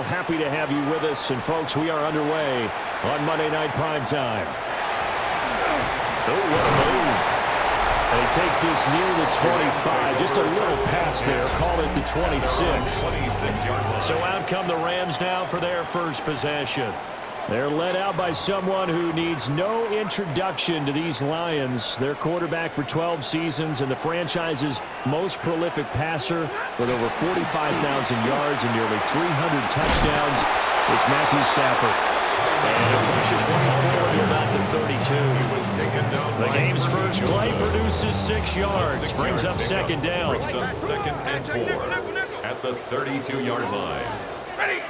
happy to have you with us. And, folks, we are underway on Monday Night Primetime. Oh, what a move. And he takes this near the 25. Just a little pass there. Call it the 26. So out come the Rams now for their first possession. They're led out by someone who needs no introduction to these Lions. Their quarterback for 12 seasons and the franchise's most prolific passer with over 45,000 yards and nearly 300 touchdowns. It's Matthew Stafford. And it pushes one forward to about the 32. The game's first play produces 6 yards. Brings up second down. Brings up second and 4 at the 32-yard line. Ready.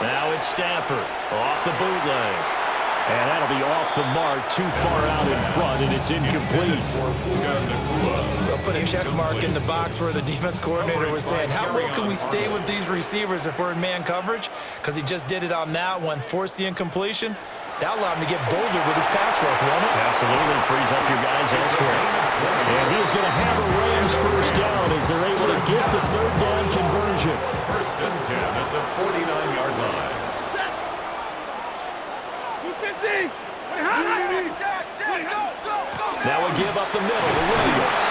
Now it's Stafford off the bootleg. And that'll be off the mark, too far out in front, and it's incomplete. They'll put a check mark in the box where the defense coordinator was saying, how well can we stay with these receivers if we're in man coverage? Because he just did it on that one, forced the incompletion. That allowed him to get bolder with his pass rush, won't it? Absolutely, frees up your guys elsewhere. And he is going to have a Rams first down as they're able to get the third down conversion. First and 10 at the 49-yard line. Now a give up the middle to Williams.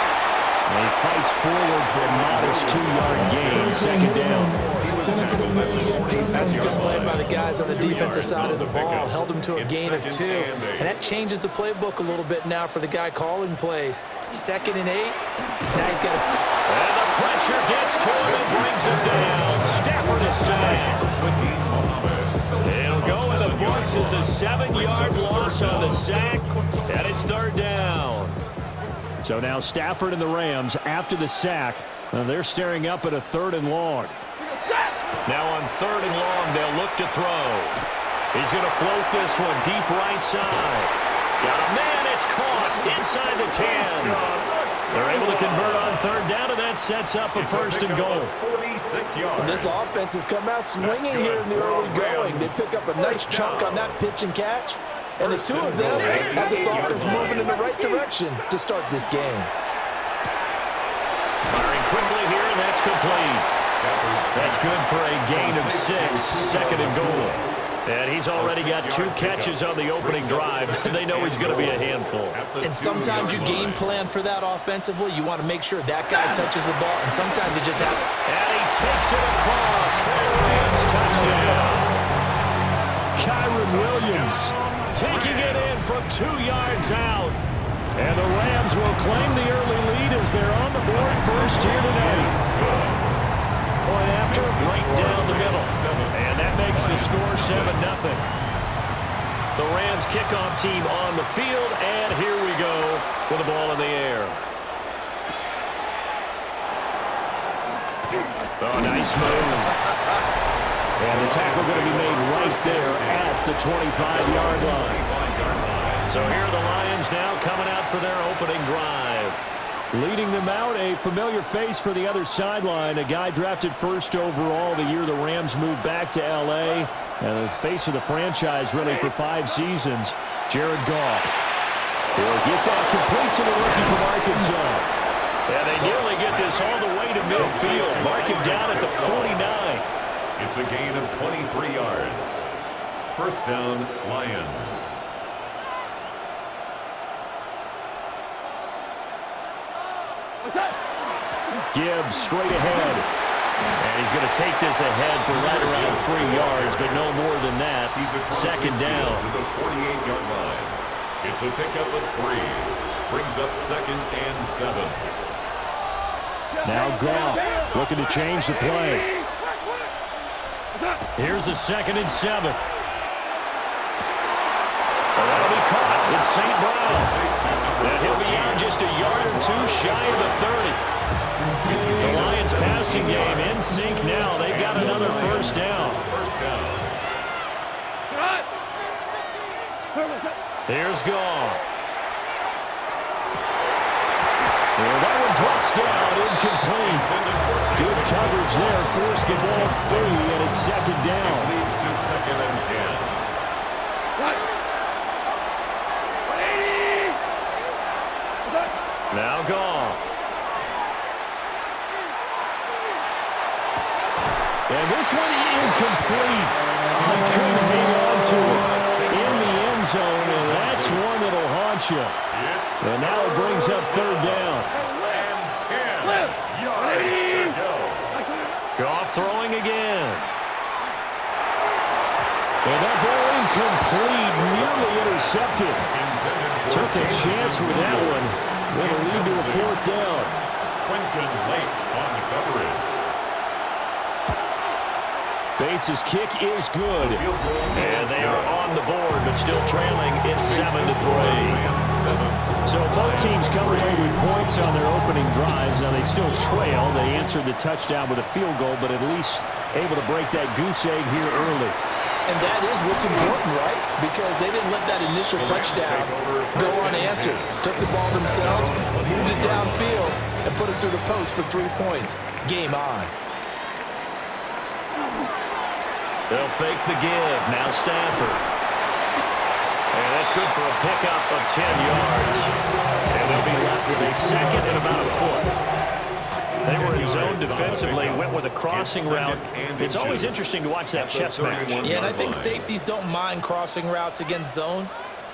And he fights forward for a modest 2-yard gain, second down. That's a good play by the guys on the defensive side of the ball. Held him to a gain of 2. And that changes the playbook a little bit now for the guy calling plays. Second and 8. Now he's got to... And the pressure gets to him and brings him down. Stafford is sacked. It'll go in the books as a 7-yard loss on the sack. And it's third down. So now Stafford and the Rams, after the sack, they're staring up at a third and long. Now on third and long, they'll look to throw. He's going to float this one deep right side. Got a man, it's caught inside the 10. They're able to convert on third down, and that sets up a first and goal. And this offense has come out swinging here in the early going. They pick up a nice chunk on that pitch and catch. And the two of them have this offense moving in the right direction to start this game. Firing quickly here, and that's complete. That's good for a gain of 6, second and goal. And he's already got 2 catches on the opening drive. They know he's going to be a handful. And sometimes you game plan for that offensively. You want to make sure that guy touches the ball, and sometimes it just happens. And he takes it across for a Rams touchdown. Kyron Williams taking it in from 2 yards out. And the Rams will claim the early lead as they're on the board first here tonight. Point after, right down the middle. And that makes the score 7-0. The Rams kickoff team on the field, and here we go with the ball in the air. Oh, nice move. And the tackle going to be made right there at the 25-yard line. So here are the Lions now coming out for their opening drive. Leading them out, a familiar face for the other sideline, a guy drafted first overall the year the Rams moved back to L.A., and the face of the franchise really for 5 seasons, Jared Goff. He'll get that complete to the rookie from Arkansas. And they nearly get this all the way to midfield. Mark him down at the 49. It's a gain of 23 yards. First down, Lions. Gibbs straight ahead. And he's going to take this ahead for right around 3 yards, but no more than that. Second down. To the 48-yard line. It's a pickup of 3. Brings up second and 7. Now Goff looking to change the play. Here's a second and 7. That'll be caught. It's St. Brown. And he'll be out just a yard or 2 shy of the 30. The Lions passing game in sync now. They've got another first down. Here's Goff. Well, that one drops down, incomplete. Good coverage there, forced the ball free, and it's second down. Leads to second and 10. Now Goff. And this one incomplete. He couldn't hang on to it in the end zone, and that's one that'll haunt you. And now it brings up third down. And 10 yards to go. Goff throwing again. And that ball incomplete, nearly intercepted. Took a chance with that one. That'll lead to a fourth down. Quinton late on the coverage. Bates' kick is good. And they are on the board, but still trailing. It's 7-3. So both teams come away with points on their opening drives. Now they still trail. They answered the touchdown with a field goal, but at least able to break that goose egg here early. And that is what's important, right? Because they didn't let that initial touchdown go unanswered. Took the ball themselves, moved it downfield, and put it through the post for 3 points. Game on. They'll fake the give. Now Stafford. And that's good for a pickup of 10 yards. And they'll be left with a second and about a foot. They were in zone defensively, went with a crossing route. It's always interesting to watch that chess match. Yeah, and I think safeties don't mind crossing routes against zone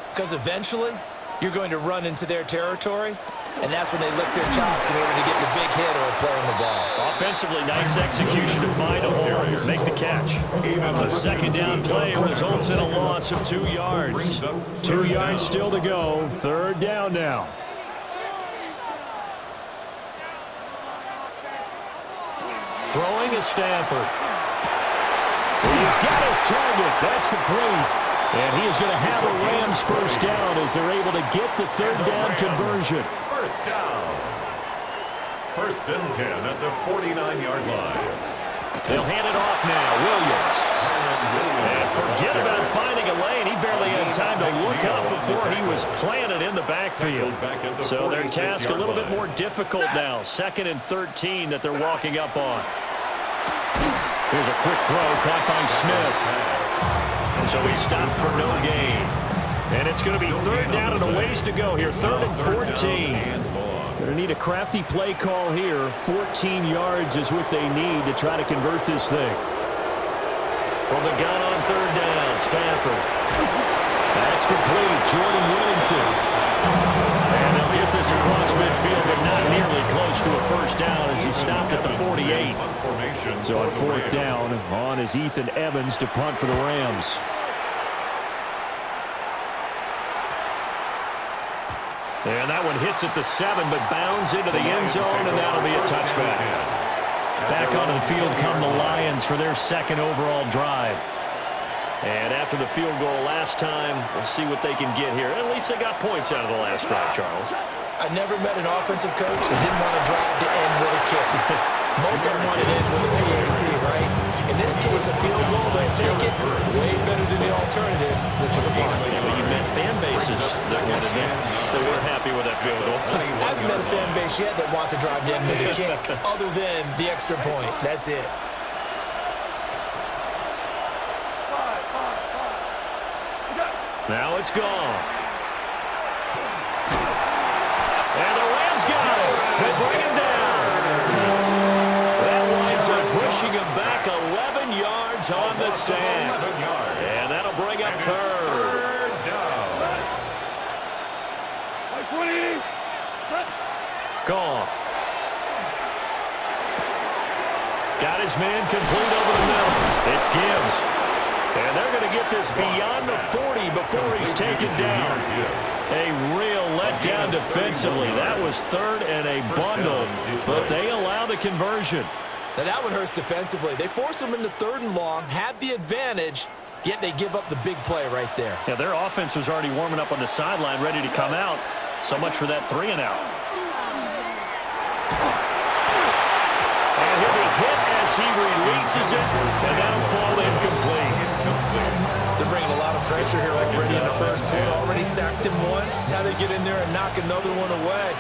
because eventually you're going to run into their territory, and that's when they lick their chops in order to get the big hit or play on the ball. Offensively, nice execution to find a hole, make the catch. A second down play results in a loss of 2 yards. 2 yards still to go. Third down now. Throwing is Stafford. He's got his target. That's complete. And he is going to have a Rams first down as they're able to get the third down conversion. First down. First and 10 at the 49-yard line. They'll hand it off now. Williams. And forget about finding a lane. He barely had time to look up before he was planted in the backfield. So their task a little bit more difficult now. 2nd and 13 that they're walking up on. Here's a quick throw caught by Smith. And so he stopped for no gain. And it's going to be third down and a ways to go here. 3rd and 14. Going to need a crafty play call here. 14 yards is what they need to try to convert this thing. From the gun on third down, Stafford. That's complete. Jordan Whittington. And they'll get this across midfield, but not nearly close to a first down as he stopped at the 48. So on fourth down, on is Ethan Evans to punt for the Rams. And that one hits at the 7, but bounds into the end zone, and that'll be a touchback. Back onto the field come the Lions for their second overall drive. And after the field goal last time, we'll see what they can get here. At least they got points out of the last drive, Charles. I never met an offensive coach that didn't want to drive to end with a kick. Most of them want to end with a PAT, right? In this case, a field goal, they'll take it way better than the alternative, which is a punt. Yeah, but you met fan bases that wanted it. They weren't happy with that field goal. I haven't met a fan base yet that wants to drive to end with a kick, other than the extra point. That's it. Now it's gone. And the Rams got it. They bring him down. That winds up pushing him back 11 yards on the sand. And that'll bring up third. Gone. Got his man complete over the middle. It's Gibbs. And they're going to get this beyond the 40 before he's taken down. A real letdown defensively. That was third and a bundle, but they allow the conversion. Now that one hurts defensively. They force him into 3rd and long, had the advantage, yet they give up the big play right there. Yeah, their offense was already warming up on the sideline, ready to come out. So much for that 3 and out. And he'll be hit as he releases it, and that'll fall incomplete. They're bringing a lot of pressure here already in the first quarter. Already sacked him once. Now they get in there and knock another one away.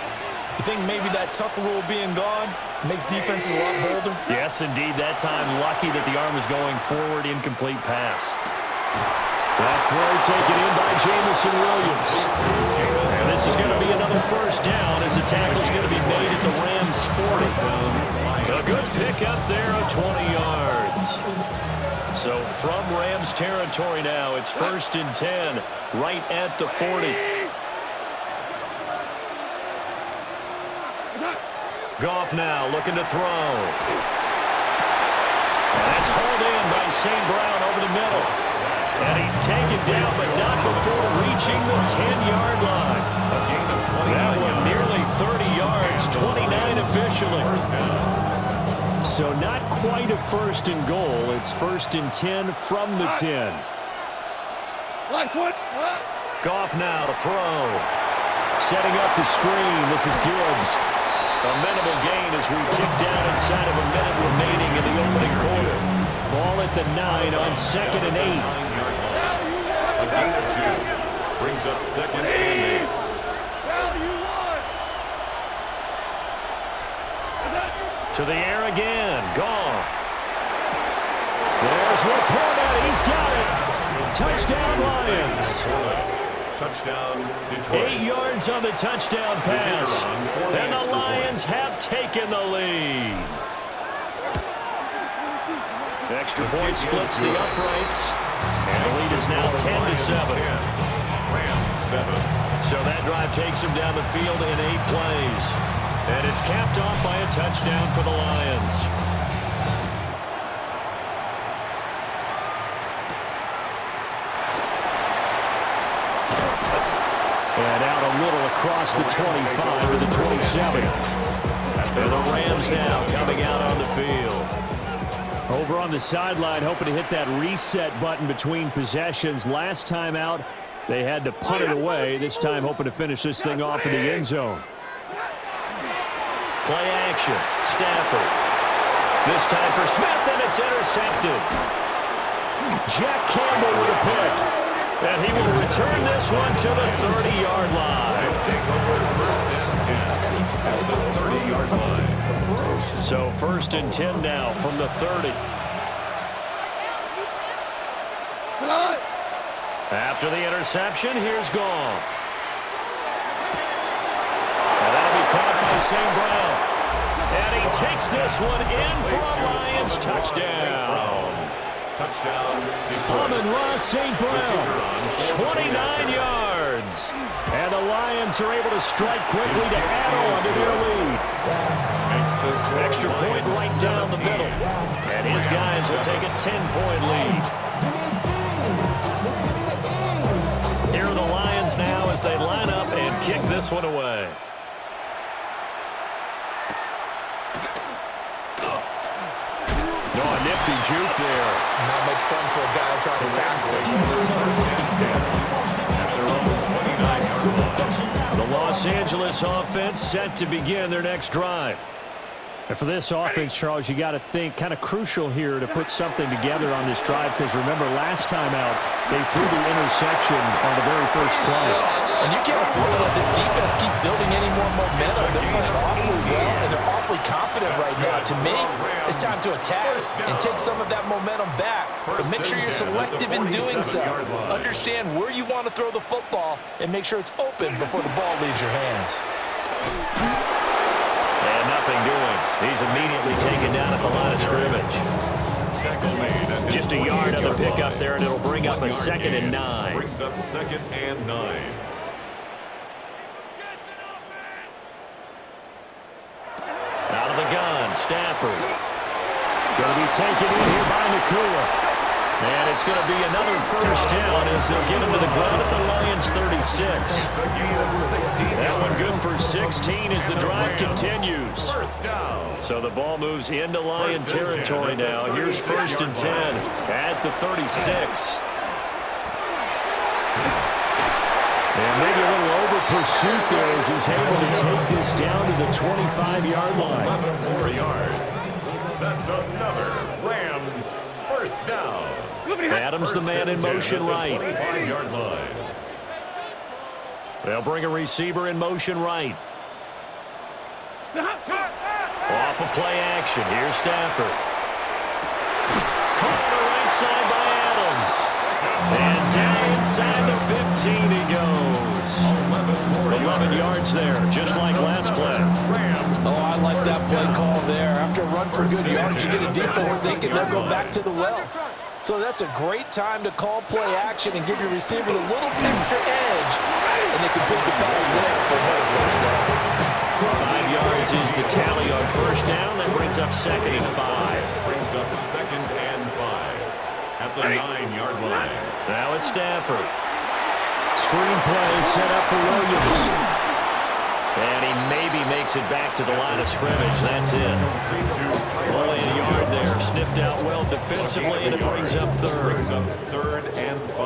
You think maybe that Tucker rule being gone makes defenses a lot bolder? Yes, indeed. That time, lucky that the arm was going forward. Incomplete pass. That throw taken in by Jamison Williams. And this is going to be another first down as the tackle's going to be made at the Rams 40. A good pick up there of 20 yards. So from Rams territory now, it's 1st and 10, right at the 40. Goff now looking to throw. And that's hauled in by St. Brown over the middle. And he's taken down, but not before reaching the 10-yard line. That one nearly 30 yards, 29 officially. So not quite a 1st and goal. It's 1st and 10 from the 10. Goff now to throw. Setting up the screen. This is Gibbs. A minimal gain as we tick down inside of a minute remaining in the opening quarter. Ball at the 9 on 2nd and 8. A gain of 2 brings up 2nd and 8. To the air again. Goff. There's Laporta. He's got it. Touchdown, Lions. Touchdown, Detroit. 8 yards on the touchdown pass. And the Lions have taken the lead. Extra point splits the uprights. And the lead is now 10-7. Rams 7. So that drive takes them down the field in 8 plays. And it's capped off by a touchdown for the Lions. And out a little across the 25 to the 27. And the Rams now coming out on the field. Over on the sideline, hoping to hit that reset button between possessions. Last time out, they had to punt it away. This time hoping to finish this thing off in the end zone. Play action. Stafford. This time for Smith, and it's intercepted. Jack Campbell with a pick. And he will return this one to the 30-yard line. Take over 1st and 10 at the 30-yard line. So 1st and 10 now from the 30. After the interception, here's Goff. And that'll be caught by St. Brown. And he takes this one in for a Lions touchdown. Touchdown, Detroit. Amon-Ra St. Brown, 29 yards. And the Lions are able to strike quickly to add on to their lead. Extra point right down the middle. And his guys will take a 10-point lead. Here are the Lions now as they line up and kick this one away. Oh, a nifty juke there. Not much fun for a guy trying to tackle him. The Los Angeles offense set to begin their next drive. And for this offense, Charles, you got to think kind of crucial here to put something together on this drive, because remember last time out they threw the interception on the very first play. And you can't afford to let this defense keep building any more momentum. They're playing awfully well, and they're awfully confident right now. To me, it's time to attack and take some of that momentum back. But make sure you're selective in doing so. Understand where you want to throw the football and make sure it's open before the ball leaves your hands. And nothing doing. He's immediately taken down at the line of scrimmage. Just a yard on the pickup there, and it'll bring up a 2nd and 9. Brings up 2nd and 9. Out of the gun, Stafford. Going to be taken in here by Nakua. And it's going to be another first down as they'll get him to the ground at the Lions 36. That one good for 16 as the drive continues. So the ball moves into Lion territory now. Here's 1st and 10 at the 36. And maybe a little over pursuit there as he's able to take this down to the 25-yard line. 11 more yards. That's another Rams first down. Adams, the man in motion right. 25-yard line. They'll bring a receiver in motion right. Off of play action. Here's Stafford. Caught on the right side by Adams. And down inside the 15 he goes. 11 yards there, just like last play. Oh, I like that play call there. After a run for good yards, you get a defense thinking they'll go back to the well. So that's a great time to call play action and give your receivers a little extra edge. And they complete the pass there for another first down. 5 yards is the tally on first down. That brings up 2nd and 5. Brings up 2nd and 5 at the 9-yard line. Now it's Stafford. Screen play set up for Williams. And he maybe makes it back to the line of scrimmage. That's it. Only a yard there. Sniffed out well defensively, and it brings up 3rd. Brings up 3rd and 5.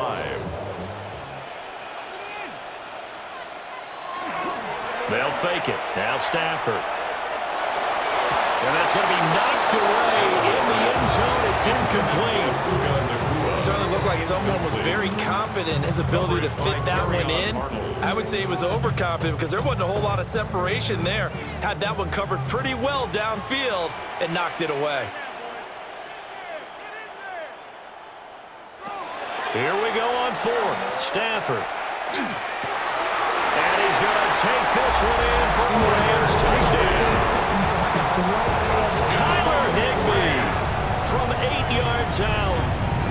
They'll fake it. Now Stafford. And that's going to be knocked away in the end zone. It's incomplete. Certainly looked like someone was very confident in his ability to fit that one in. I would say he was overconfident because there wasn't a whole lot of separation there. Had that one covered pretty well downfield and knocked it away. Here we go on 4th. Stafford. And he's going to take this one in for the Rams. Touchdown. Tyler Higbee from 8 yards out.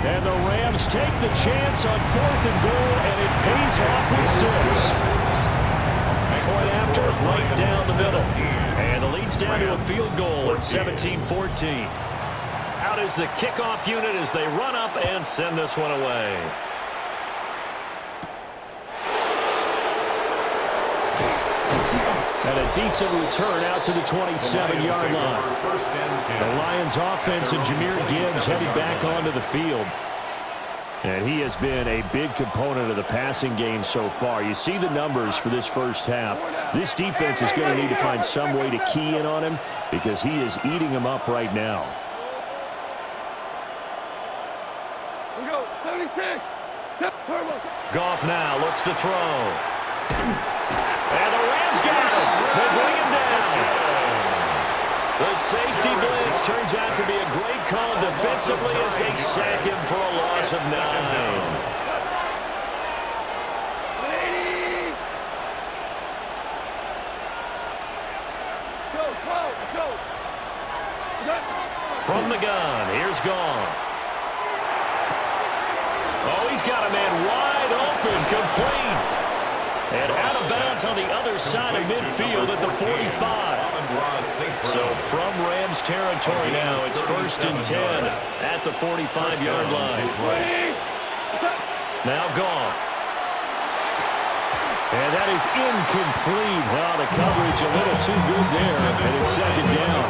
And the Rams take the chance on 4th and goal, and it pays off with 6. Point after, right down the middle. And the lead's down to a field goal at 17-14. Out is the kickoff unit as they run up and send this one away. And a decent return out to the 27-yard line. The Lions offense and Jahmyr Gibbs headed back onto the field. And he has been a big component of the passing game so far. You see the numbers for this first half. This defense is going to need to find some way to key in on him because he is eating them up right now. We go, 76. Goff now looks to throw. And the Rams got him. They bring him down. The safety blitz turns out to be a great call defensively as they sack him for a loss of 9. From the gun, here's Goff. Oh, he's got a man wide open, complete. And out of bounds on the other side of midfield at the 45. So from Rams territory now, it's 1st and 10 at the 45-yard line. Now Goff. And that is incomplete. Well, the coverage a little too good there, and it's 2nd down.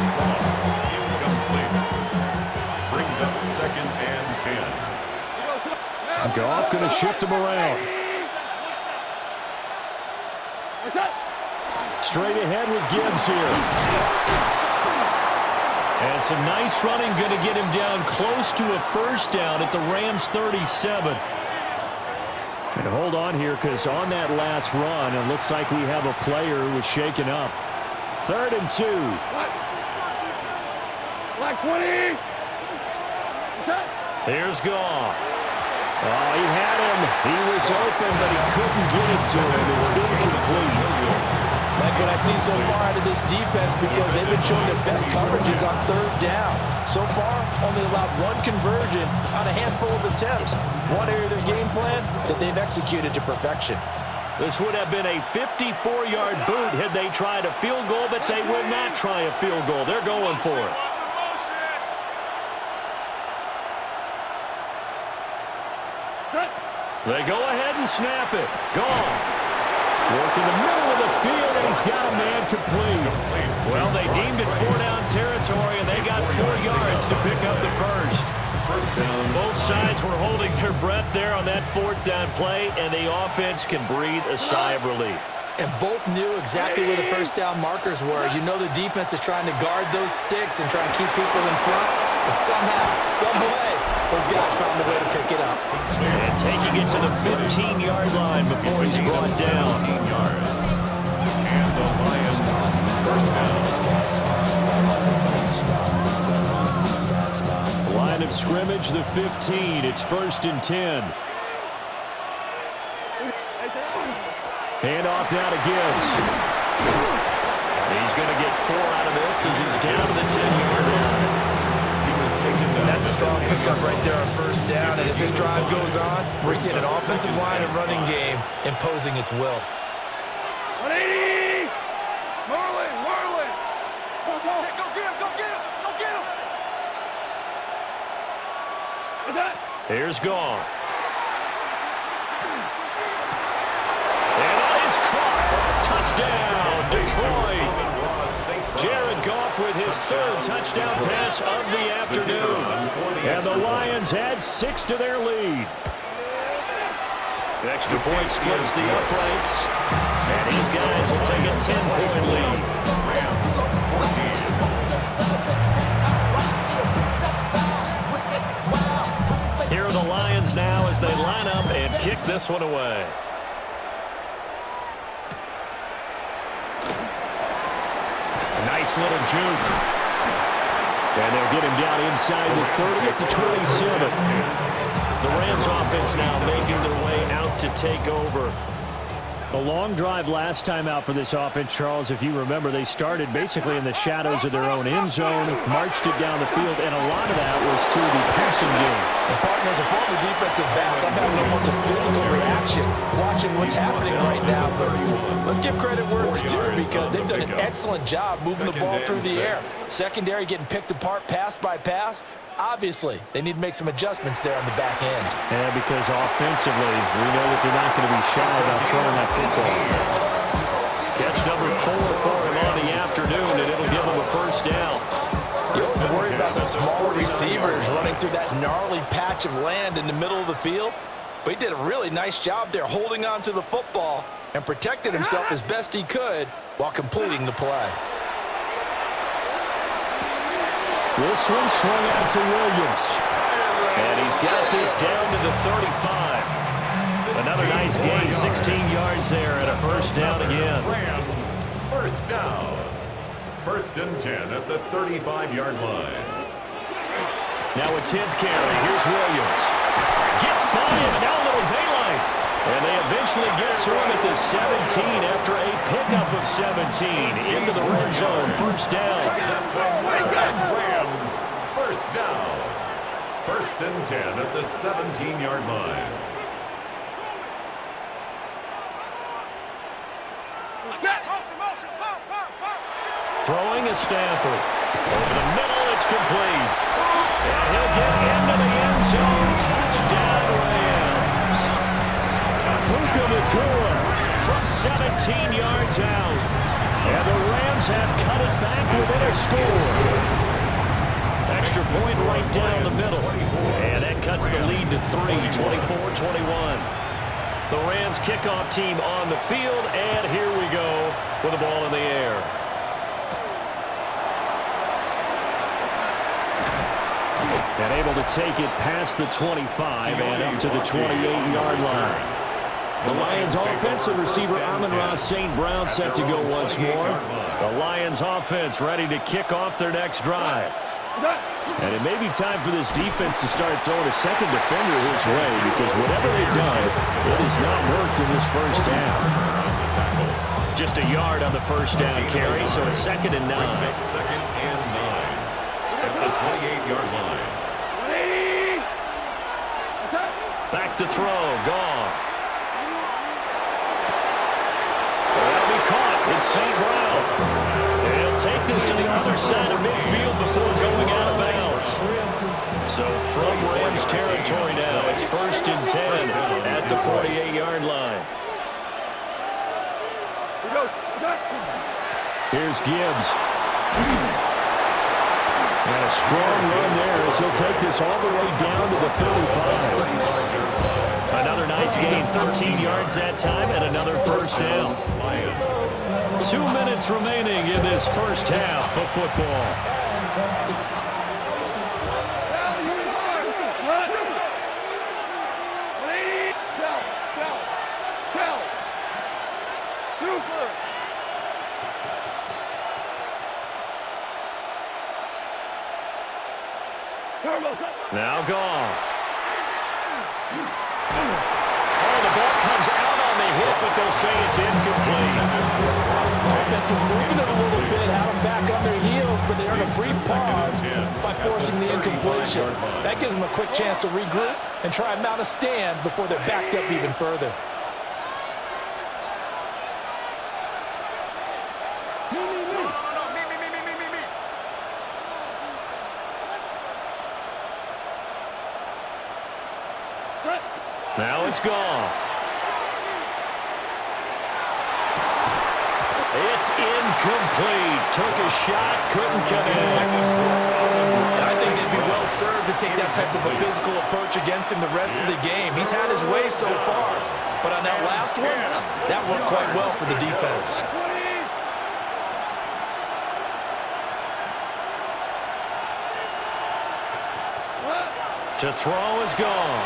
Incomplete. Brings up 2nd and 10. Goff going to shift him around. Straight ahead with Gibbs here. And some nice running going to get him down close to a first down at the Rams 37. And hold on here because on that last run, it looks like we have a player who was shaken up. 3rd and 2. Black 20. Here's Goff. Oh, he had him. He was open, but he couldn't get it to him. It's incomplete. Like what I see so far out of this defense because they've been showing their best coverages on 3rd down. So far, only allowed 1 conversion on a handful of attempts. One area of their game plan that they've executed to perfection. This would have been a 54-yard boot had they tried a field goal, but they will not try a field goal. They're going for it. They go ahead and snap it. Gone. Work in the middle of the field, and he's got a man complete. Well, they deemed it 4-down territory, and they got 4 yards to pick up the first. Both sides were holding their breath there on that 4th down play, and the offense can breathe a sigh of relief. And both knew exactly where the first down markers were. You know the defense is trying to guard those sticks and try and keep people in front. But somehow, some way, those guys found a way to pick it up. And taking it to the 15-yard line before he's brought down. And the Lions first down. Line of scrimmage, the 15. It's 1st and 10. Hand off now to Gibbs. He's going to get 4 out of this as he's down to the 10-yard line. That's That's a strong pickup right there on first down. And as this drive goes on, we're seeing an offensive line and running game imposing its will. 180! Marlin! Marlin! Go get him! Go get him! Go get him! What's that? Here's Goff. And that is caught. Touchdown, Detroit. Jared Goff with his third touchdown pass of the afternoon. And the Lions add 6 to their lead. Extra point splits the uprights. And these guys will take a 10-point lead. Rams 14. Here are the Lions now as they line up and kick this one away. Nice little juke. And they'll get him down inside the 30 at the 27. The Rams offense now making their way out to take over. A long drive last time out for this offense, Charles. If you remember, they started basically in the shadows of their own end zone, marched it down the field, and a lot of that was through the passing game. And partner, as a former defensive back, I'm having almost a physical reaction watching what's happening right now. But let's give credit where it's due because they've done an excellent job moving the ball through the air. Secondary getting picked apart pass by pass. Obviously, they need to make some adjustments there on the back end. Yeah, because offensively, we know that they're not going to be shy about throwing that football. Catch number 4 for him on the afternoon, and it'll give him a first down. You always worry about the smaller receivers running through that gnarly patch of land in the middle of the field. But he did a really nice job there holding on to the football and protected himself as best he could while completing the play. This one swung out to Williams. And he's got this down to the 35. Another nice gain, 16 yards there, and a first down again. Rams, first down. First and 10 at the 35-yard line. Now a 10th carry. Here's Williams. Gets by him, and now a little daylight. And they eventually get to him at the 17 after a pickup of 17 into the red zone. First down. Rams, first down. First and 10 at the 17-yard line. Throwing is Stafford. Over the middle, it's complete. And he'll get into the end zone. Touchdown, Rams. Puka Nacua from 17 yards out. And the Rams have cut it back within a score. Extra point right down the middle. And that cuts the lead to 3, 24-21. The Rams kickoff team on the field, and here we go with the ball in the air. And able to take it past the 25 and up to the 28-yard line. The Lions offensive receiver Amon-Ra St. Brown set to go once more. The Lions offense ready to kick off their next drive. And it may be time for this defense to start throwing a second defender his way because whatever they've done, it has not worked in this first half. Just a yard on the first down carry, so it's 2nd and 9. Second and 9 at the 28-yard line. Back to throw, Goff. That'll be caught. It's St. Brown. And he'll take this to the other side of midfield before going out of bounds. So from Rams territory now, it's 1st and 10 at the 48-yard line. Here's Gibbs. And a strong run there as he'll take this all the way down to the 35. Another nice gain, 13 yards that time, and another first down. 2 minutes remaining in this first half of football. Now Goff. Oh, the ball comes out on the hit but they'll say it's incomplete. Offense was moving it a little bit, had them back on their heels, but they earned a brief pause by forcing the incompletion. That gives them a quick chance to regroup and try and mount a stand before they're backed up even further. Now it's gone. It's incomplete. Took a shot, couldn't connect. And I think they'd be well served to take that type of a physical approach against him the rest of the game. He's had his way so far, but on that last one, that worked quite well for the defense. To throw is gone.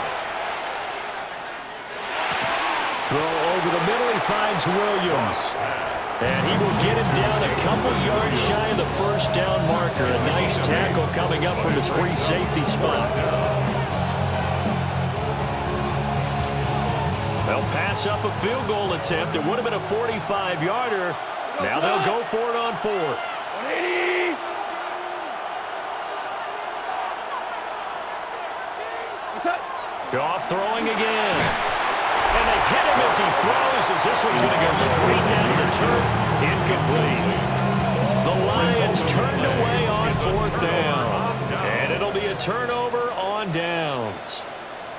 Throw over the middle, he finds Williams. And he will get him down a couple yards shy of the first down marker. A nice tackle coming up from his free safety spot. They'll pass up a field goal attempt. It would have been a 45-yarder. Now they'll go for it on fourth. 180. What's up? Goff throwing again. And they hit him as he throws, as this one's going to go straight down to the turf. Incomplete. The Lions turned away on fourth down. And it'll be a turnover on downs.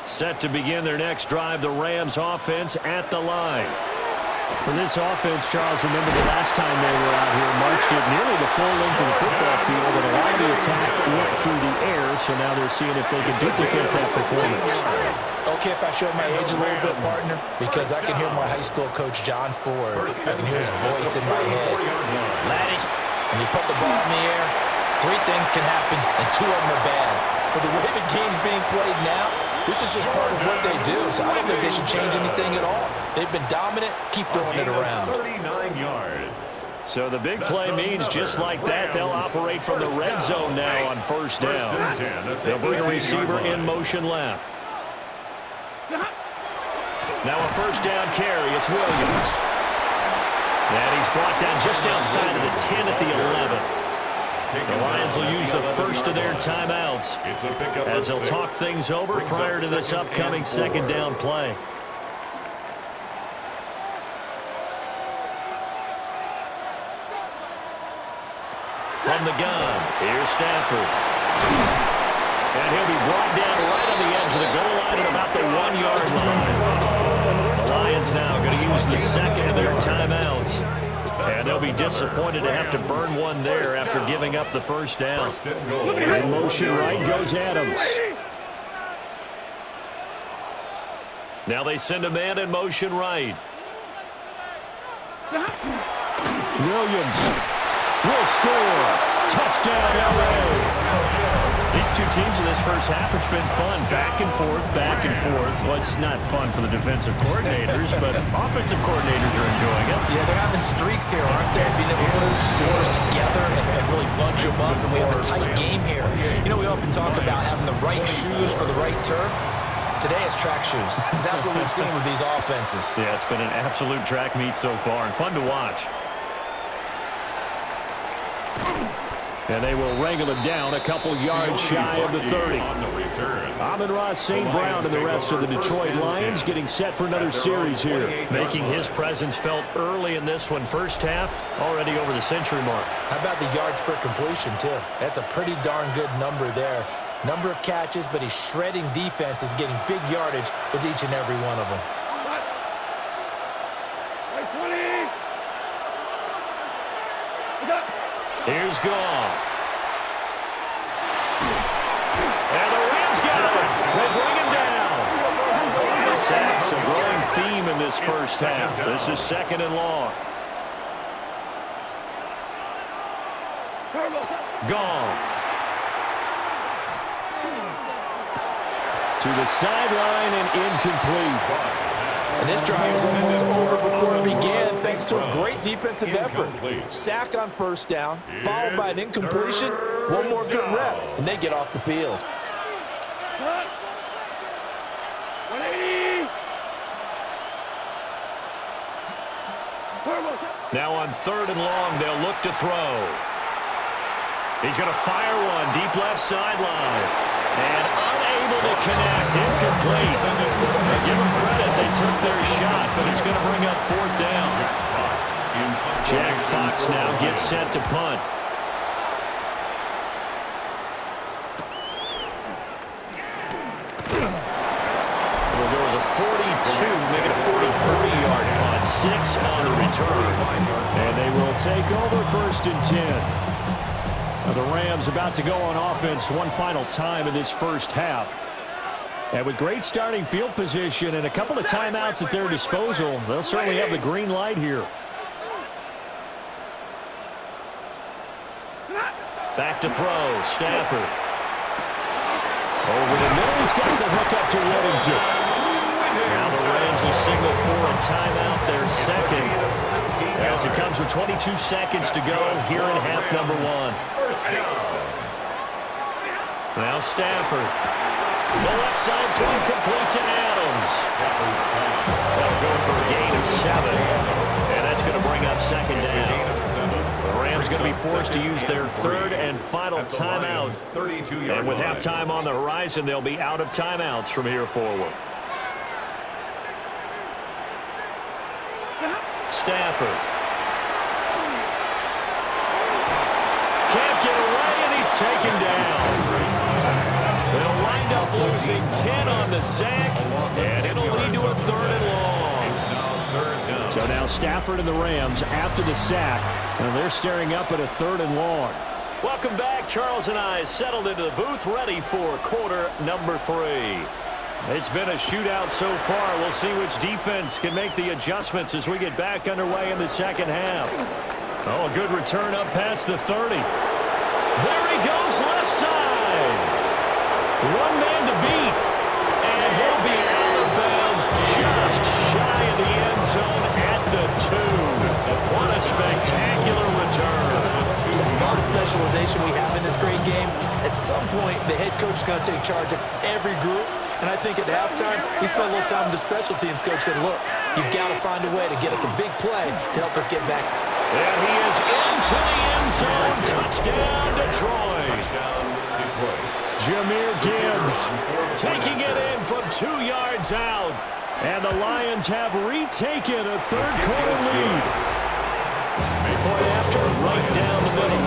Set to begin their next drive, the Rams offense at the line. For this offense, Charles, remember the last time they were out here, marched it nearly the full length of the football field, and a lot of the attack went through the air, so now they're seeing if they can duplicate that performance. Okay, if I show my age a little bit, partner, because I can hear my high school coach, John Ford. I can hear his voice in my head. Laddie, when you put the ball in the air, three things can happen, and two of them are bad. But the way the game's being played now, this is just part of what they do, so I don't think they should change anything at all. They've been dominant. Keep throwing it around. 39 yards. So the big play means just like that, they'll operate from the red zone now on first down. They'll bring a receiver in motion left. Now a first down carry. It's Williams. And he's brought down just outside of the 10 at the 11. The Lions will use the first of their timeouts as they'll talk things over prior to this upcoming second down play. From the gun, here's Stafford. And he'll be brought down right on the edge of the goal line at about the 1-yard line. The Lions now going to use the second of their timeouts. And they'll be disappointed to have to burn one there after giving up the first down. In motion right goes Adams. Now they send a man in motion right. Williams will score. Touchdown, L.A. These two teams in this first half, it's been fun. Back and forth, back and forth. Well, it's not fun for the defensive coordinators, but offensive coordinators are enjoying it. Yeah, they're having streaks here, aren't they? Being able to put scores together and really bunch them up, and we have a tight game here. You know, we often talk about having the right shoes for the right turf. Today it's track shoes. That's what we've seen with these offenses. Yeah, it's been an absolute track meet so far, and fun to watch. And they will wrangle it down a couple yards shy of the 30. Amon-Ra St. Brown and the rest of the Detroit Lions getting set for another series here. Making his presence felt early in this one. First half, already over the century mark. How about the yards per completion, too? That's a pretty darn good number there. Number of catches, but he's shredding defense, is getting big yardage with each and every one of them. Here's Goff. And the Rams got him. They bring him down. The sacks, a growing theme in this first half. This is second and long. Goff. To the sideline and incomplete. And this drive is almost over before it began, thanks to a great defensive effort. Sack on first down, followed by an incompletion, one more good rep, and they get off the field. 180. Now on 3rd and long, they'll look to throw. He's going to fire one deep left sideline. And unable to connect. Incomplete. Give them credit. They took their shot, but it's going to bring up 4th down. Jack Fox now gets set to punt. Well, there was a 42, make it a 43-yard punt. 6 on the return. And they will take over 1st and 10. The Rams about to go on offense one final time in this first half. And with great starting field position and a couple of timeouts at their disposal, they'll certainly have the green light here. Back to throw, Stafford. Over the middle, he's got the hook up to Whittington. Now the Rams will signal for a timeout, their second, as it comes with 22 seconds to go here in half number 1. Now Stafford. The left side throw complete to Adams. That'll go for a gain of 7. And that's going to bring up 2nd down. The Rams going to be forced to use their 3rd and final timeout. And with halftime on the horizon, they'll be out of timeouts from here forward. Stafford. Can't get away, and he's taken down. They'll wind up losing 10 on the sack, and it'll lead to a 3rd and long. So now Stafford and the Rams after the sack, and they're staring up at a 3rd and long. Welcome back. Charles and I settled into the booth, ready for quarter number 3. It's been a shootout so far. We'll see which defense can make the adjustments as we get back underway in the second half. Oh, a good return up past the 30. There he goes, left side. One man to beat. And he'll be out of bounds just shy of the end zone at the 2. What a spectacular return. All the specialization we have in this great game, at some point the head coach is going to take charge of every group. And I think at halftime, he spent a little time with the special teams coach, said, look, you've got to find a way to get us a big play to help us get back. And he is into the end zone. Touchdown, Detroit. Jahmyr Gibbs taking it in from 2 yards out. And the Lions have retaken a 3rd quarter lead. Point after right down the middle.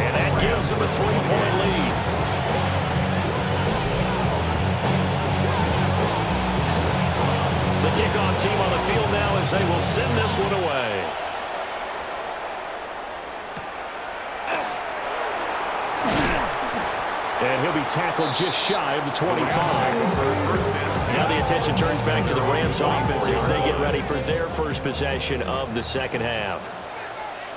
And that gives them a 3-point lead. The kickoff team on the field now as they will send this one away. And he'll be tackled just shy of the 25. Now the attention turns back to the Rams offense as they get ready for their first possession of the second half.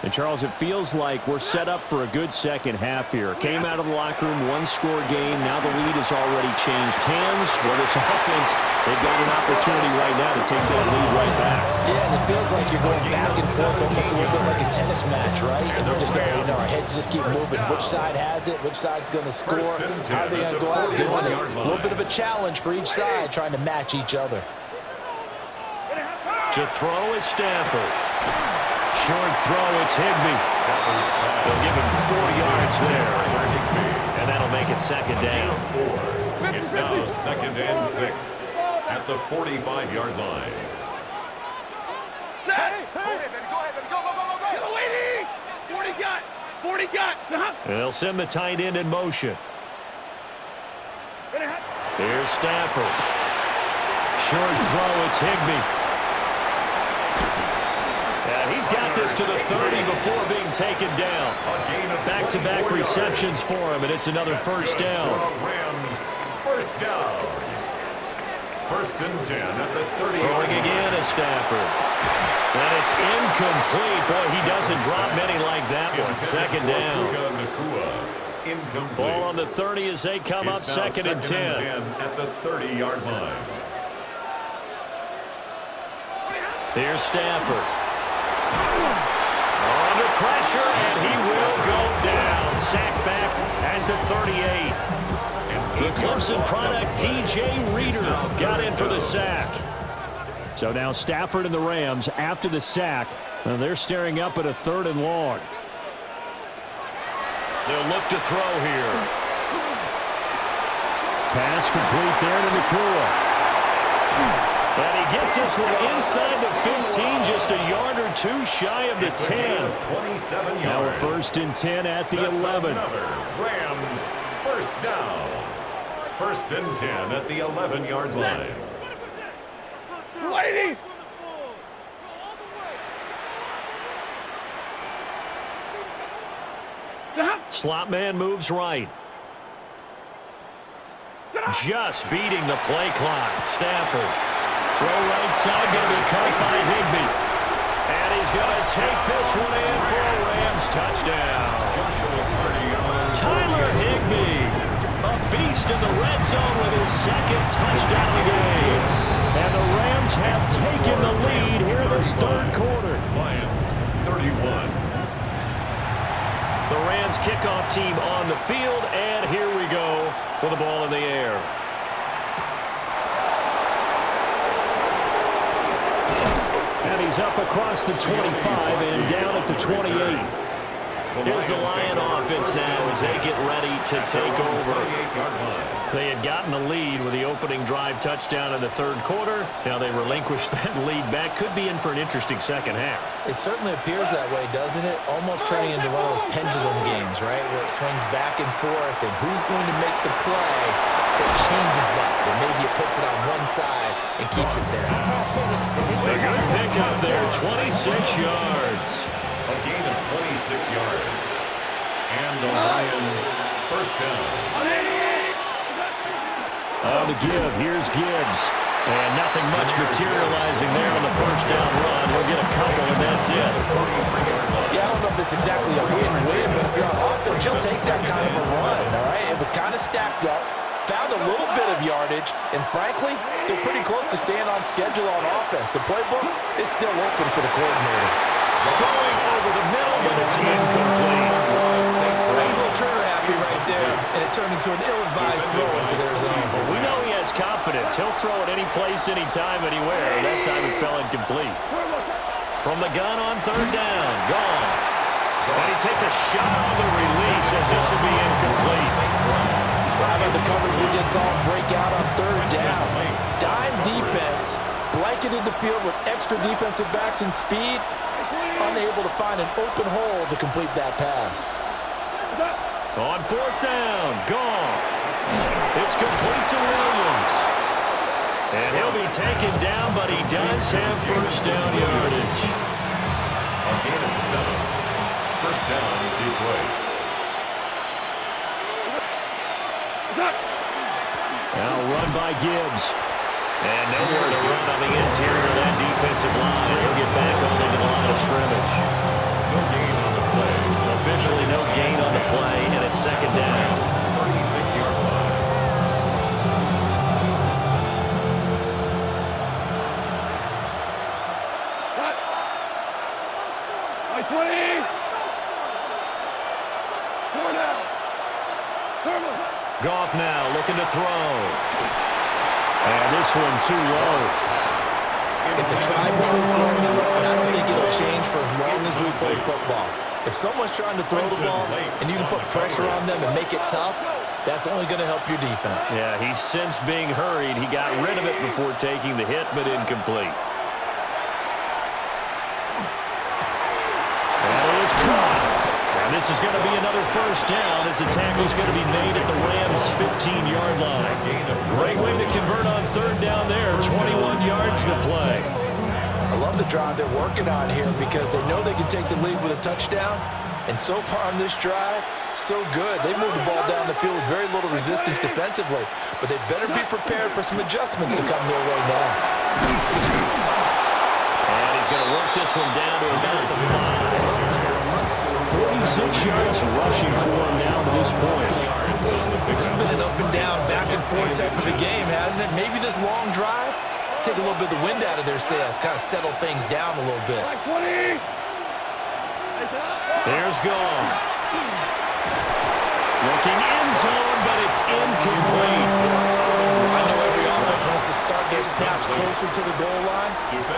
And, Charles, it feels like we're set up for a good second half here. Came out of the locker room, 1-score game. Now the lead has already changed hands. Well, this offense, they've got an opportunity right now to take that lead right back. Yeah, and it feels like you're going back and forth almost a little bit like a tennis match, right? And we're just, our heads just keep moving. Which side has it? Which side's going to score? How are they going to go out doing it? A little bit of a challenge for each side, trying to match each other. To throw is Stafford. Short throw, it's Higbee. They'll give him 4 yards there. And that'll make it 2nd down. It's now 2nd and 6 at the 45-yard line. Go ahead, baby. Go. 40 got. They'll send the tight end in motion. Here's Stafford. Short throw, it's Higbee. And he's got this to the 30 before being taken down. Back-to-back receptions for him, and it's another first down. Rams, first down. 1st and 10 at the 30. Throwing again is Stafford. And it's incomplete. Boy, he doesn't drop many like that one. 2nd down. Ball on the 30 as they come up 2nd and 10. At the 30-yard line. Here's Stafford. Under pressure, and he will go down. Sacked back at the 38. The Clemson product, DJ Reader, got in for the sack. So now Stafford and the Rams, after the sack, Now they're staring up at a 3rd and long. They'll look to throw here. Pass complete there to Nakua. And he gets this one inside the 15, just a yard or two shy of the 10. 27 yards. Now a 1st and 10 at the That's 11. another Rams first down. 1st and 10 at the 11-yard line. Ladies! Slot man moves right. Just beating the play clock. Stafford. Throw right side, going to be caught by Higbee. And he's going to take this one in for a Rams touchdown. Tyler Higbee, a beast in the red zone with his 2nd touchdown of the game. And the Rams have taken the lead here in this 3rd quarter. Lions 31. The Rams kickoff team on the field, and here we go with the ball in the air. And he's up across the 25 and down at the 28. Here's the Lion offense now as they get ready to take over. They had gotten the lead with the opening drive touchdown in the 3rd quarter. Now they relinquished that lead back. Could be in for an interesting 2nd half. It certainly appears that way, doesn't it? Almost turning into one of those pendulum games, right? Where it swings back and forth, and who's going to make the play that changes that? Then maybe it puts it on one side and keeps it there. A good pickup there, 26 yards. A gain of 26 yards. And the Lions first down. On the give, here's Gibbs. And nothing much materializing there on the 1st down run. He'll get a couple, and that's it. Yeah, I don't know if it's exactly a win-win, but if you're on offense, you'll take that kind of a run, all right? It was kind of stacked up, found a little bit of yardage, and frankly, they're pretty close to staying on schedule on offense. The playbook is still open for the coordinator. Throwing over the middle, but it's incomplete. He's a little trigger happy right there, and it turned into an ill-advised throw into their zone. We know he has confidence. He'll throw it any place, anytime, anywhere. That time it fell incomplete. From the gun on 3rd down, Goff. And he takes a shot on the release as this will be incomplete. How about the coverage we just saw break out on 3rd down? Dime defense, blanketed the field with extra defensive backs and speed, unable to find an open hole to complete that pass. On 4th down, Goff. It's complete to Williams. And he'll be taken down, but he does have 1st down yardage. A gain of 7. First down, Detroit. Now run by Gibbs. And nowhere to run on the interior of that defensive line. He'll get back on into the line of scrimmage. No gain on the play. Officially no gain on the play, and it's 2nd down. 36-yard line. Like 20! 4 down! Goff now looking to throw. And this one too low. It's a tried-and-true formula, and I don't think it'll change for as long as we play football. If someone's trying to throw the ball and you can put pressure on them and make it tough, that's only going to help your defense. Yeah, he's since being hurried. He got rid of it before taking the hit, but incomplete. That is caught. And this is going to be another 1st down as the tackle is going to be made at the Rams' 15-yard line. Great way to convert on 3rd down there. 21 yards to play. I love the drive they're working on here because they know they can take the lead with a touchdown. And so far on this drive, so good. They moved the ball down the field with very little resistance defensively. But they better be prepared for some adjustments to come their way now. And he's going to work this one down to about the 5. 46 yards rushing for him now to this point. This has been an up and down, back and forth type of a game, hasn't it? Maybe this long drive, take a little bit of the wind out of their sails, kind of settle things down a little bit. Like 20! There's Goff. Looking end zone, but it's incomplete. I know every offense wants to start their snaps closer to the goal line,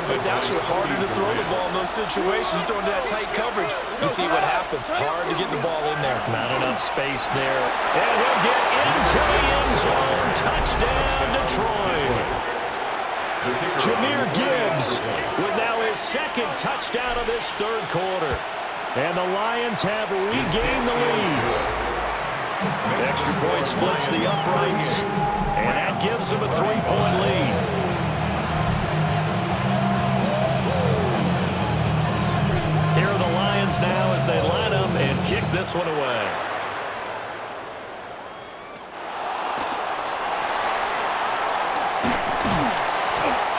but it's actually harder to throw the ball in those situations. You throw into that tight coverage, you see what happens. Hard to get the ball in there. Not enough space there. And he'll get into the end zone. Touchdown, Detroit. Jahmyr Gibbs with now his second touchdown of this third quarter. And the Lions have regained the lead. Extra point splits the uprights, and that gives them a 3-point lead. Here are the Lions now as they line up and kick this one away.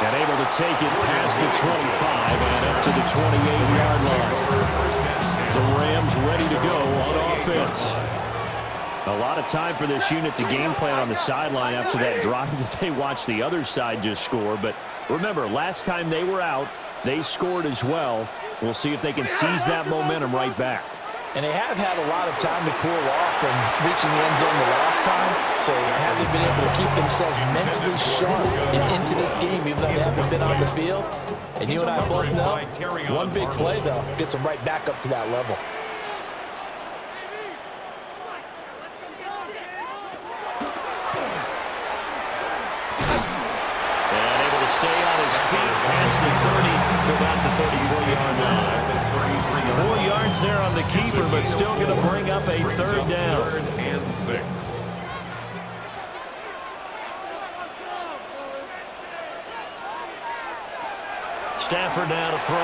And able to take it past the 25 and up to the 28-yard line. The Rams ready to go on offense. A lot of time for this unit to game plan on the sideline after that drive that they watched the other side just score. But remember, last time they were out, they scored as well. We'll see if they can seize that momentum right back. And they have had a lot of time to cool off from reaching the end zone the last time. So have they been able to keep themselves mentally sharp and into this game, even though they haven't been on the field? And you and I both know, one big play, though, gets them right back up to that level. And able to stay on his feet past the 30 to about the 34-yard line. 4 yards there on the keeper, but still going to bring up a third down. 3rd and 6. Stafford now to throw.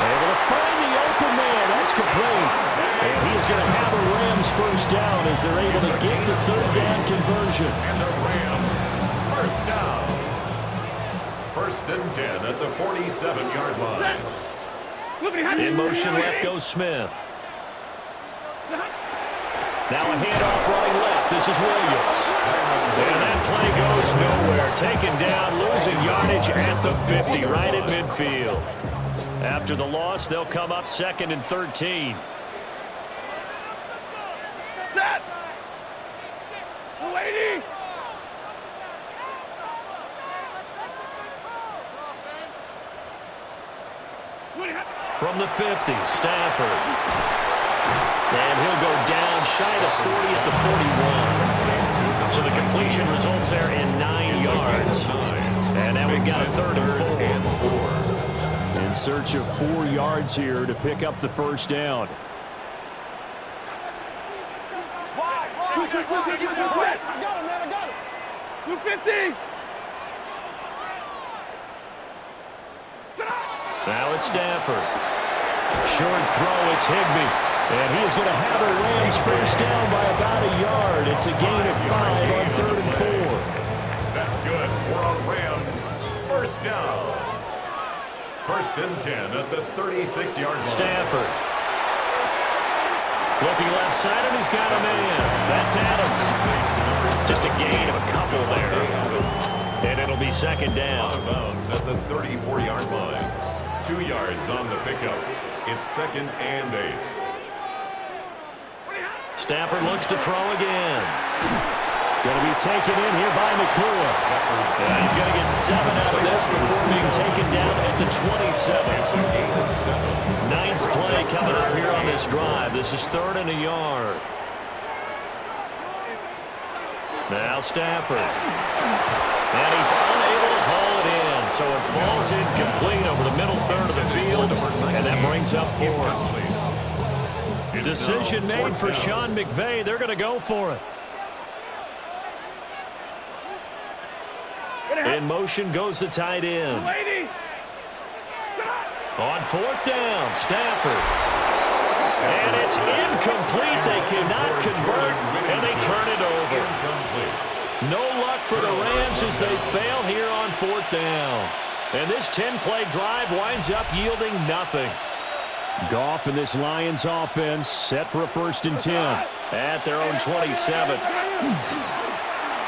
Able to find the open man. That's complete. And he's going to have a Rams first down as they're able to get the third down conversion. And the Rams first down. 1st and 10 at the 47-yard line. In motion left goes Smith. Now a handoff running left. This is Williams. And that play goes nowhere. Taken down, losing yardage at the 50, right at midfield. After the loss, they'll come up 2nd and 13. Set! 280! From the 50, Stafford. And he'll go down shy of 40 at the 41. So the completion results there in 9 yards. And now we've got a 3rd and 4. In search of 4 yards here to pick up the first down. I got him, man, I got him. 250! Now it's Stafford. Short throw, it's Higbee. And he is going to have a Rams first down by about a yard. It's a gain of 5 on 3rd and 4. That's good for a Rams first down. 1st and 10 at the 36-yard line. Stafford. Looking left side, and he's got a man. That's Adams. Just a gain of a couple there. And it'll be 2nd down. Out of bounds at the 34-yard line. 2 yards on the pickup. It's 2nd and 8. Stafford looks to throw again. Going to be taken in here by McCoy. And he's going to get 7 out of this before being taken down at the 27. 9th play coming up here on this drive. This is 3rd and a yard. Now Stafford. And he's unable to haul it in. So it falls incomplete over the middle third of the field. And that brings up 4th. Decision made for Sean McVay. They're going to go for it. In motion goes the tight end. On 4th down, Stafford. And it's incomplete. They cannot convert, and they turn it over. No luck for the Rams as they fail here on 4th down. And this 10-play drive winds up yielding nothing. Goff and this Lions offense set for a 1st and 10 at their own 27.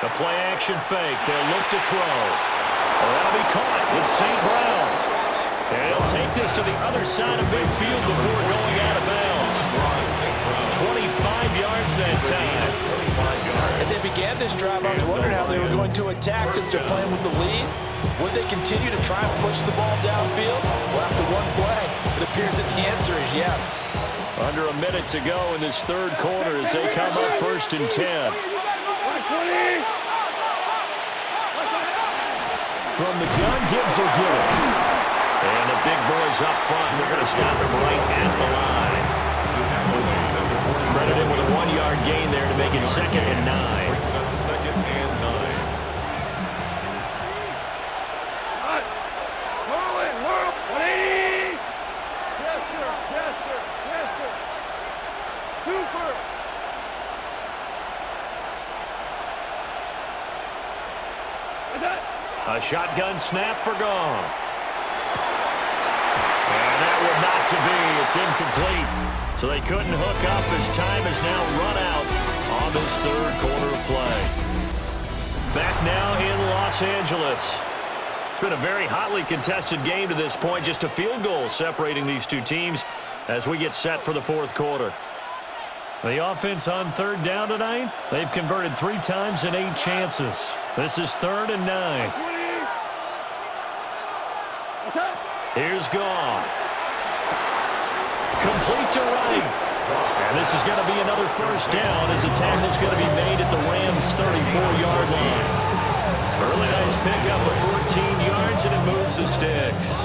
The play action fake. They'll look to throw. That'll be caught. It's St. Brown. And he'll take this to the other side of midfield before going out of bounds. 25 yards that time. As they've began this drive, I was wondering how they were going to attack since they're playing with the lead. Would they continue to try and push the ball downfield? Well, after one play, it appears that the answer is yes. Under a minute to go in this third quarter as they come up 1st and 10. From the gun, Gibbs will get it. And the big boys up front, they're going to stop him right at the line. Credited with a 1-yard gain there to make it 2nd and 9. Second and 9. A shotgun snap for Goff. And that will not to be. It's incomplete. So they couldn't hook up as time has now run out on this third quarter of play. Back now in Los Angeles. It's been a very hotly contested game to this point. Just a field goal separating these two teams as we get set for the fourth quarter. The offense on 3rd down tonight, they've converted 3 times in 8 chances. This is 3rd and 9. Here's Goff. Complete to right. And this is going to be another first down as the tackle's going to be made at the Rams' 34-yard line. Early nice pickup of 14 yards, and it moves the sticks.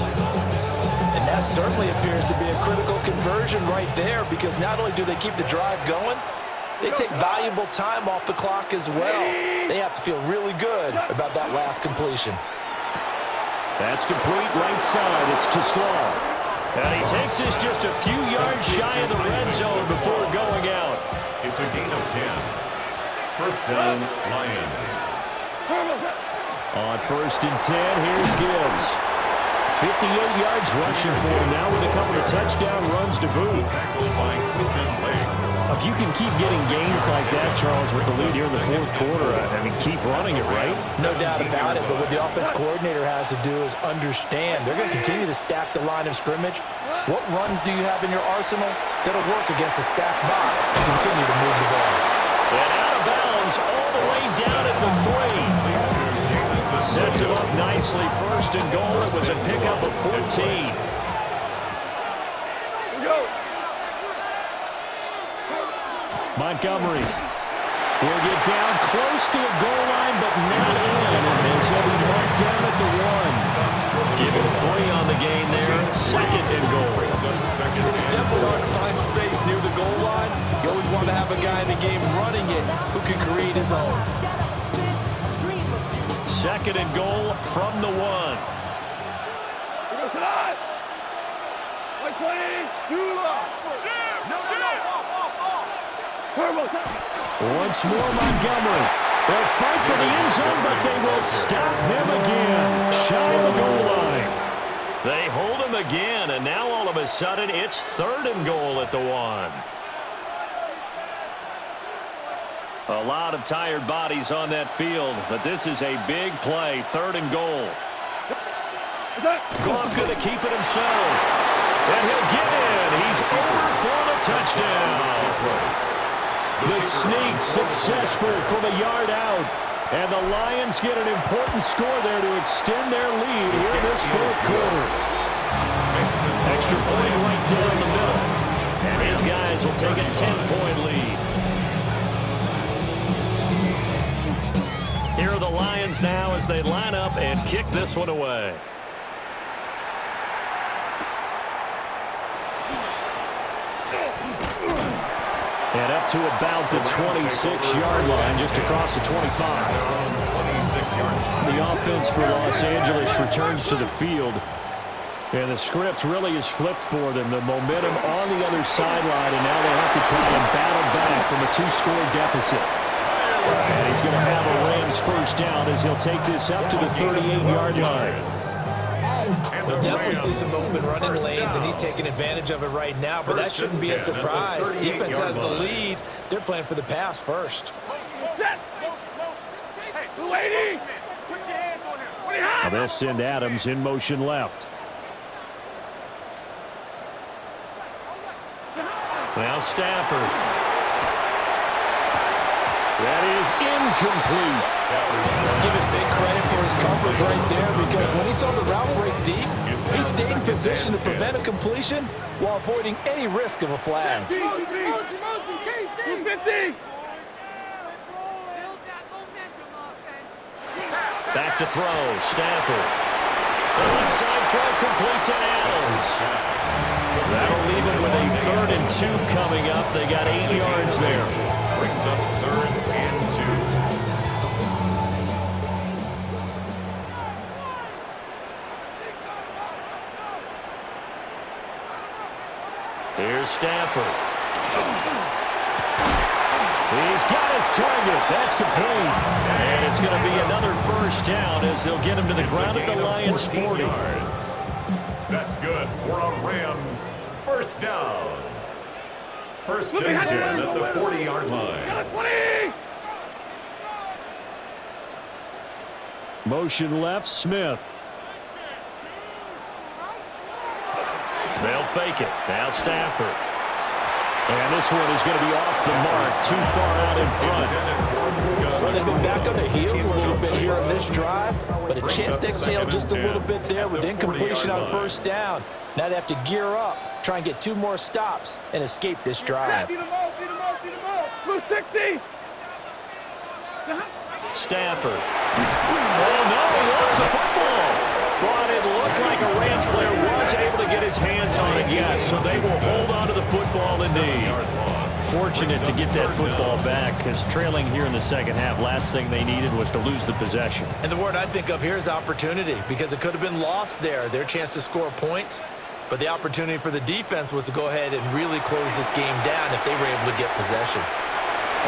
And that certainly appears to be a critical conversion right there, because not only do they keep the drive going, they take valuable time off the clock as well. They have to feel really good about that last completion. That's complete right side. It's to Slow. And he takes this just a few yards shy of the red zone before going out. It's a gain of 10. First down, Lions. On 1st and 10, here's Gibbs. 58 yards rushing for him now with a couple of touchdown runs to boot. If you can keep getting gains like that, Charles, with the lead here in the fourth quarter, I mean, keep running it, right? No doubt about it, but what the offense coordinator has to do is understand. They're going to continue to stack the line of scrimmage. What runs do you have in your arsenal that'll work against a stacked box to continue to move the ball? And out of bounds all the way down at the 3. Sets him up nicely. 1st and goal. It was a pickup of 14. Montgomery will get down close to the goal line, but not in. And he'll be marked down at the 1. Give him 3 on the gain there. 2nd and goal. It's definitely hard to find space near the goal line. You always want to have a guy in the game running it who can create his own. 2nd and goal from the 1. Once more, Montgomery. They'll fight for the end zone, but they will stop him again. Shy of the goal line. They hold him again, and now all of a sudden it's 3rd and goal at the 1. A lot of tired bodies on that field, but this is a big play. 3rd and goal. Goff going to keep it himself. And he'll get in. He's over for the touchdown. The sneak successful from a yard out. And the Lions get an important score there to extend their lead here in this fourth quarter. Extra point right down the middle. And his guys will take a 10-point lead. Here are the Lions now as they line up and kick this one away. And up to about the 26-yard line, just across the 25. The offense for Los Angeles returns to the field. And the script really is flipped for them. The momentum on the other sideline, and now they have to try and battle back from a 2-score deficit. And he's going to have a Rams first down as he'll take this up to the 38-yard line. We'll definitely see some open running lanes, and he's taking advantage of it right now, but that shouldn't be a surprise. Defense has the lead. They're playing for the pass first. Now they'll send Adams in motion left. Now Stafford. That is incomplete. Give him big credit for his coverage right there, because when he saw the route break deep, he stayed in position to prevent a completion while avoiding any risk of a flag. 250. Back to throw, Stafford. The left side throw complete to Adams. That'll leave him with a 3rd and 2 coming up. They got 8 yards there. Brings up 3rd and 2. Here's Stafford. He's got his target. That's complete. And it's going to be another 1st down as they'll get him to the ground at the Lions' 40. Yards. That's good for a Rams 1st down. 1st and 10 at the 40-yard line. 20. Motion left, Smith. They'll fake it. Now Stafford. And this one is going to be off the mark, too far out in front. Well, they've been back on their heels a little bit here on this drive, but a chance to exhale just a little bit there with incompletion on 1st down. Now they have to gear up, try and get 2 more stops, and escape this drive. See the ball. Lose 60. Stafford. Oh, no, he lost the football. But it looked like a Rams player was able to get his hands on it, yes. So they will hold on to the football indeed. Fortunate to get that football back, because trailing here in the 2nd half, last thing they needed was to lose the possession. And the word I think of here is opportunity, because it could have been lost there, their chance to score points. But the opportunity for the defense was to go ahead and really close this game down if they were able to get possession.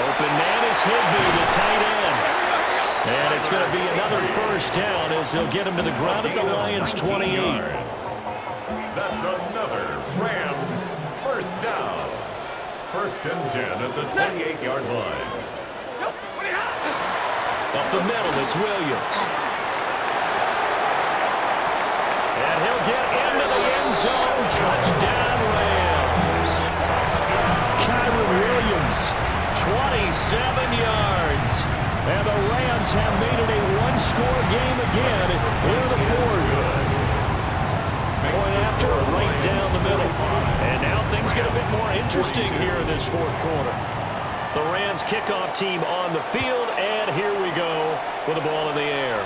Open man is Higbee, the tight end. And it's going to be another 1st down as they'll get him to the ground at the Lions' 28. That's another Rams 1st down. 1st and 10 at the 28-yard line. Up the middle, it's Williams. And he'll get into the end zone. Touchdown, Rams. Kyron Williams, 27 yards. And the Rams have made it a 1-score game again in the 4th. Point after, right down the middle. And now things get a bit more interesting here in this 4th quarter. The Rams kickoff team on the field, and here we go with the ball in the air.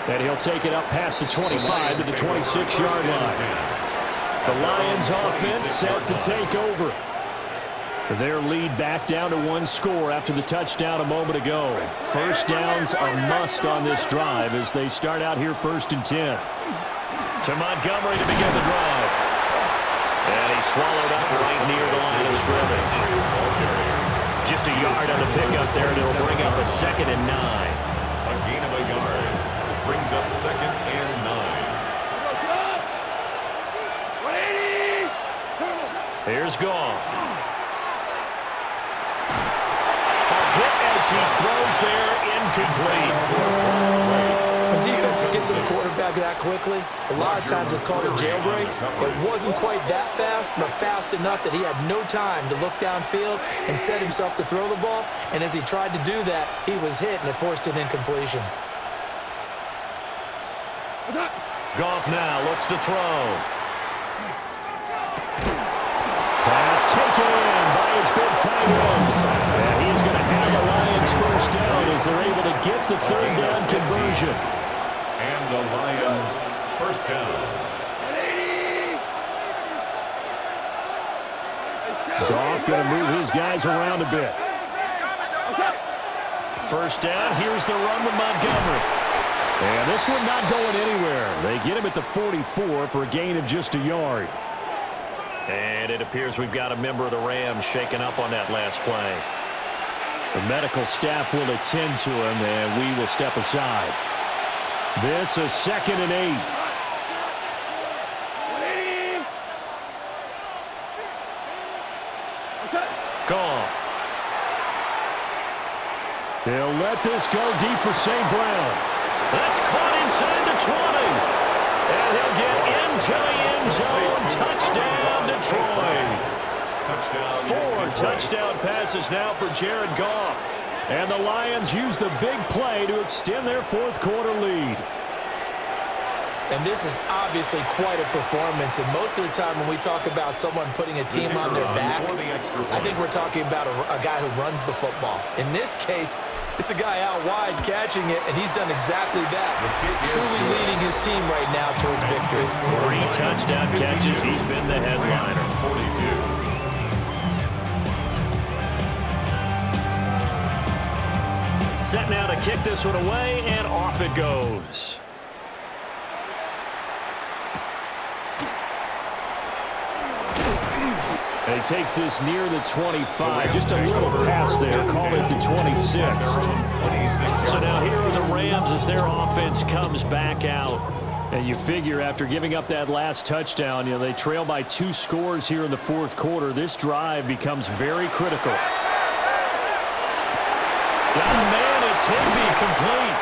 And he'll take it up past the 25 to the 26-yard line. The Lions offense set to take over. Their lead back down to 1 score after the touchdown a moment ago. 1st downs a must on this drive as they start out here 1st and 10. To Montgomery to begin the drive. And he swallowed up right near the line of scrimmage. Just a yard on the pickup there, and it'll bring up a 2nd and 9. A gain of a yard. Brings up 2nd and 9. Here's Goff. As he throws there, incomplete. When defenses get to the quarterback that quickly, a lot of times it's called a jailbreak. It wasn't quite that fast, but fast enough that he had no time to look downfield and set himself to throw the ball. And as he tried to do that, he was hit, and it forced an incompletion. Goff now looks to throw. Pass taken in by his big tight end. And he's going to have the Lions 1st down as they're able to get the 3rd down conversion. And the Lions 1st down. Goff going to move his guys around a bit. 1st down, here's the run with Montgomery. And this one not going anywhere. They get him at the 44 for a gain of just a yard. And it appears we've got a member of the Rams shaken up on that last play. The medical staff will attend to him, and we will step aside. This is 2nd and 8. Goff. They'll let this go deep for St. Brown. That's caught inside the 20. And he'll get into the end zone. Touchdown, Detroit. 4 touchdown passes now for Jared Goff. And the Lions use the big play to extend their fourth quarter lead. And this is obviously quite a performance. And most of the time when we talk about someone putting a team on their back, I think we're talking about a guy who runs the football. In this case, it's a guy out wide catching it, and he's done exactly that, truly leading his team right now towards victory. 3 touchdown catches. He's been the headliner. 42. Set now to kick this one away, and off it goes. And he takes this near the 25. Just a little pass there. Call it the 26. So now here are the Rams as their offense comes back out. And you figure after giving up that last touchdown, they trail by 2 scores here in the fourth quarter. This drive becomes very critical. Got a man, it's Higbee complete.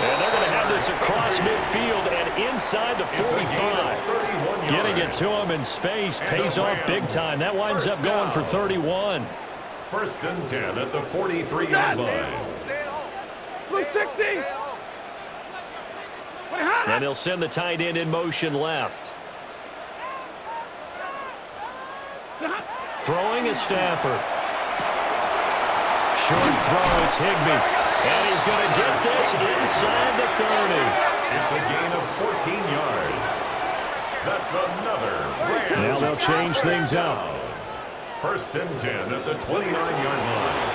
And they're going to have this across midfield and inside the 45. Getting it to him in space pays off big time. That winds up going for 31. 1st and 10 at the 43-yard line. And he'll send the tight end in motion left. Throwing is Stafford. Short throw, it's Higbee. And he's going to get this inside the 30. It's a gain of 14 yards. That's another Rams. Now they'll change things up. 1st and 10 at the 29-yard line.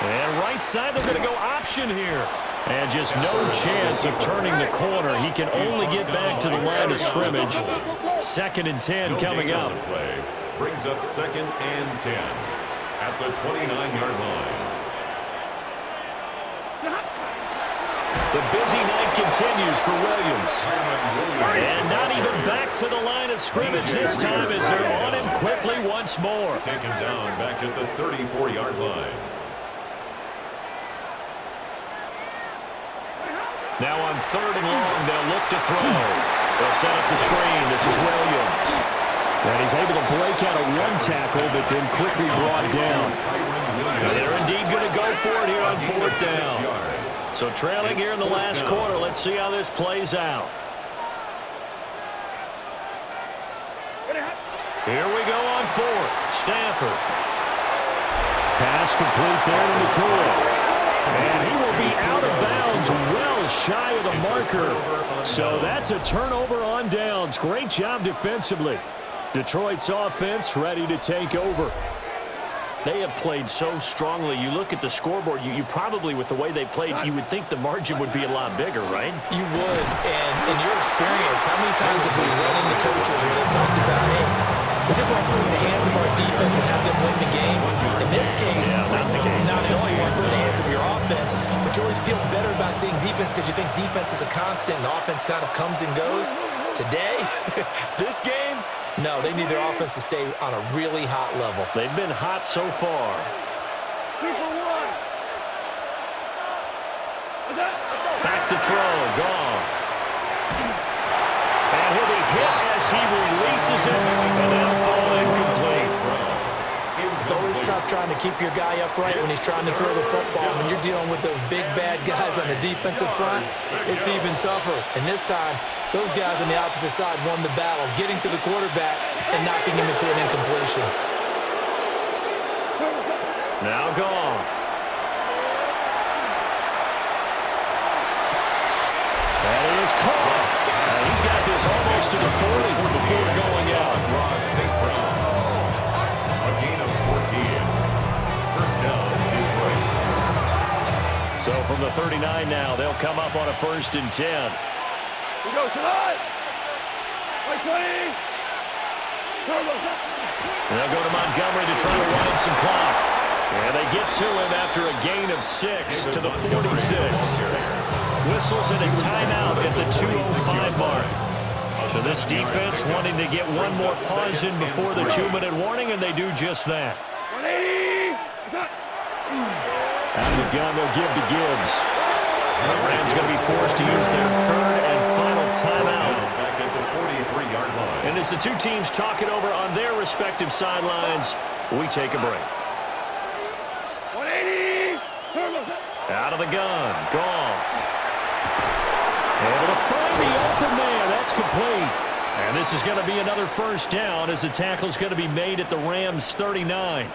And right side, they're going to go option here. And just no chance of turning the corner. He can only get back to the line of scrimmage. 2nd and 10 coming up. Play brings up 2nd and 10 at the 29-yard line. The busy night continues for Williams. And not even back to the line of scrimmage this time as they're on him quickly once more. Taken down back at the 34-yard line. Now on 3rd and long, they'll look to throw. They'll set up the screen. This is Williams. And he's able to break out of 1 tackle, but then quickly brought down. And they're indeed going to go for it here on 4th down. So trailing here in the last quarter. Let's see how this plays out. Here we go on 4th. Stafford. Pass complete there to McCoy. And he will be out of bounds well shy of the marker. So that's a turnover on downs. Great job defensively. Detroit's offense ready to take over. They have played so strongly. You look at the scoreboard, you probably, with the way they played, you would think the margin would be a lot bigger, right? You would. And in your experience, how many times have we run into coaches where they've talked about, hey, we just want to put it in the hands of our defense and have them win the game? In this case, not at all. You want to put it in the hands of your offense, but you always feel better about seeing defense because you think defense is a constant and offense kind of comes and goes. Today, this game, no, they need their offense to stay on a really hot level. They've been hot so far. Back to throw, Goff. And he'll be hit as he releases it, and that'll fall incomplete. It's always tough trying to keep your guy upright when he's trying to throw the football. When you're dealing with those big, bad guys on the defensive front, it's even tougher. And this time, those guys on the opposite side won the battle, getting to the quarterback and knocking him into an incompletion. Now Goff. And he is caught. And he's got this almost to the 40 before going out. A gain of 14. 1st down, Detroit. So from the 39 now, they'll come up on a 1st and 10. We go tonight. They'll go to Montgomery to try to wind some clock. And they get to him after a gain of 6 to the 46. Whistles and a timeout at the 2:05 mark. So this defense wanting to get one more pause in before the 2-minute warning, and they do just that. Out of the gun, they'll give to Gibbs. The Rams going to be forced to use their 3rd and final timeout. 43-yard line. And as the two teams talk it over on their respective sidelines, we take a break. 180. Out of the gun, Goff. Able to find the open man. That's complete. And this is going to be another first down as the tackle's going to be made at the Rams' 39.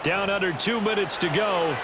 Down under 2 minutes to go.